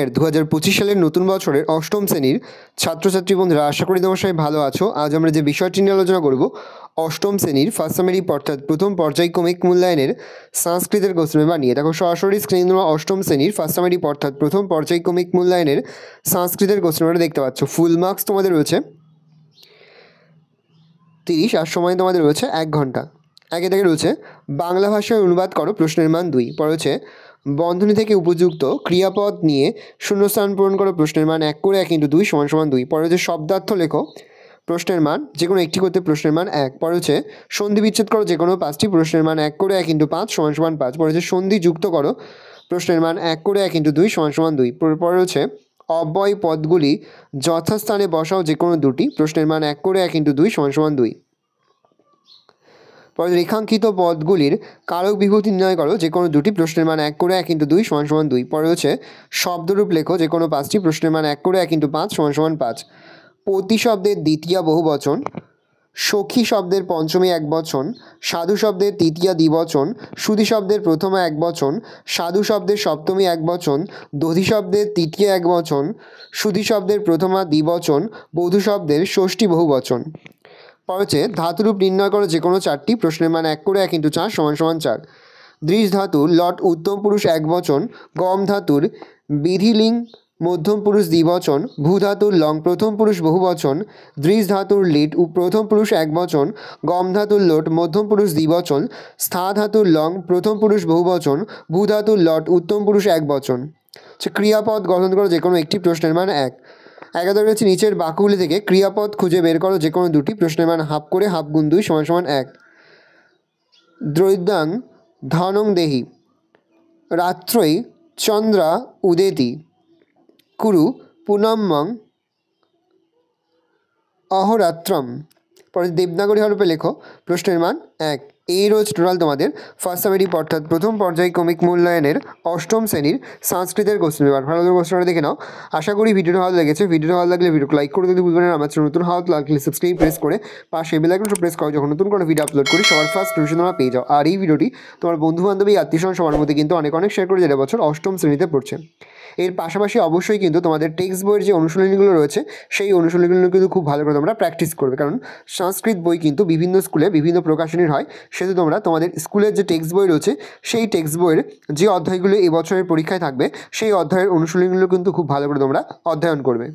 বাংলার 2025 সালের নতুন বছরের অষ্টম শ্রেণীর ছাত্রছাত্রী বন্ধুরা, আশা করি তোমার সবাই ভালো আছো। আজ আমরা যে বিষয়টি নিয়ে আলোচনা করব অষ্টম শ্রেণীর ফার্স্ট সামেরি অর্থাৎ প্রথম পর্যায়ক্রমিক মূল্যায়নের সংস্কৃতের কোশ্চেন পেপার নিয়ে। দেখো সরাসরি স্ক্রিনে তোমরা অষ্টম শ্রেণীর ফার্স্ট সামেরি অর্থাৎ প্রথম পর্যায়ক্রমিক মূল্যায়নের সংস্কৃতের কোশ্চেন পেপার দেখতে পাচ্ছ। ফুল মার্কস তোমাদের রয়েছে 30 আর সময় তোমাদের রয়েছে 1 ঘন্টা। একে থেকে রয়েছে বাংলা ভাষায় অনুবাদ করো, প্রশ্নের মান 2। পরে রয়েছে বন্ধনী থেকে উপযুক্ত ক্রিয়াপদ নিয়ে শূন্যস্থান পূরণ করো, প্রশ্নের মান 1 করে 1 × 2 = 2। পরে হচ্ছে শব্দার্থ লেখো, প্রশ্নের মান যে কোনো একটি করতে প্রশ্নের মান 1। পরে হচ্ছে সন্ধি বিচ্ছেদ করো যে কোনো 5টি, প্রশ্নের মান 1 করে 1 × 5 = 5। পরে হচ্ছে সন্ধি যুক্ত করো, প্রশ্নের মান 1 করে 1 × 2 = 2। পরে হচ্ছে অব্যয় পদগুলি যথাস্থানে বসাও যে কোনো দুটি, প্রশ্নের মান 1 করে 1 × 2 = 2। পরে রেখাঙ্কিত পদগুলির কারক বিভক্তি নির্ণয় করো যে কোনো দুটি, প্রশ্নের মান 1 করে 1 × 2 = 2। পরে হচ্ছে শব্দরূপ লেখো যে কোনো 5টি, প্রশ্নের মান 1 করে 1 × 5 = 5। প্রতিশব্দের দ্বিতীয়া বহুবচন, সখী শব্দের পঞ্চমী একবচন, সাধু শব্দের তৃতীয়া দ্বিবচন, সুধী শব্দের প্রথমা একবচন, সাধু শব্দের সপ্তমী একবচন, দধি শব্দের তৃতীয়া একবচন, সুধী শব্দের প্রথমা দ্বিবচন, বধূ শব্দের ষষ্ঠী বহুবচন। পরে হচ্ছে ধাতুরূপ নির্ণয় করো যে কোনো 4টি, প্রশ্নের মান 1 করে 1 × 4 = 4। দৃশ ধাতুর লট উত্তম পুরুষ একবচন, গম ধাতুর বিধিলিঙ্গ মধ্যম পুরুষ দ্বিবচন, ভূ ধাতুর লং প্রথম পুরুষ বহুবচন, দৃশ ধাতুর লিট প্রথম পুরুষ একবচন, গম ধাতুর লোট মধ্যম পুরুষ দ্বিবচন, স্থা ধাতুর লং প্রথম পুরুষ বহুবচন, ভূ ধাতুর লট উত্তম পুরুষ একবচন। ক্রিয়াপদ গঠন করো যে কোনো একটি, প্রশ্নের মান 1। 11 রয়েছে নিচের বাক্যগুলি থেকে ক্রিয়াপদ খুঁজে বের করো যে কোনো দুটি, প্রশ্নের মান হাফ করে হাফ গুণ 2 = 1। দ্রৈদ্যাং ধনং দেহি রাত্রৈ চন্দ্রা উদেতি কুরু পুনম্মং অহরাত্রম। পরে দেবনাগরী হরফে লেখো, প্রশ্নের মান 1। এই রয়েছে টোটাল তোমাদের ফার্স্ট সামেরি অর্থাৎ প্রথম পর্যায়ক্রমিক মূল্যায়নের অষ্টম শ্রেণীর সংস্কৃতের কোশ্চেন পেপার। ভালো করে কোশ্চেনটা দেখে নাও। আশা করি ভিডিওটা ভালো লেগেছে। ভিডিওটা ভালো লাগলে ভিডিওকে লাইক করে দিতে ভুলবেন না। আমার চ্যানেল নতুন ভালো লাগলে সাবস্ক্রাইব প্রেস করে পাশে বেল আইকনটা প্রেস করো, যখন নতুন কোনো ভিডিও আপলোড করি সবার ফার্স্ট নোটিফিকেশন তোমরা পেয়ে যাও। আর এই ভিডিওটি তোমার বন্ধু বান্ধবী আত্মীয়স্বজন সবার মধ্যে কিন্তু অনেক শেয়ার করে, যেটা বছর অষ্টম শ্রেণীতে পড়ছে। এর পাশাপাশি অবশ্যই কিন্তু তোমাদের টেক্সট বইয়ের যে অনুশীলনীগুলো রয়েছে সেই অনুশীলনীগুলো কিন্তু খুব ভালো করে তোমরা প্র্যাকটিস করবে, কারণ সংস্কৃত বই কিন্তু বিভিন্ন স্কুলে বিভিন্ন প্রকাশনীর হয়। সেহেতু তোমরা তোমাদের স্কুলের যে টেক্সট বই রয়েছে সেই টেক্সট বইয়ের যে অধ্যায়গুলো এবছরের পরীক্ষায় থাকবে সেই অধ্যায়ের অনুশীলনীগুলো কিন্তু খুব ভালো করে তোমরা অধ্যয়ন করবে।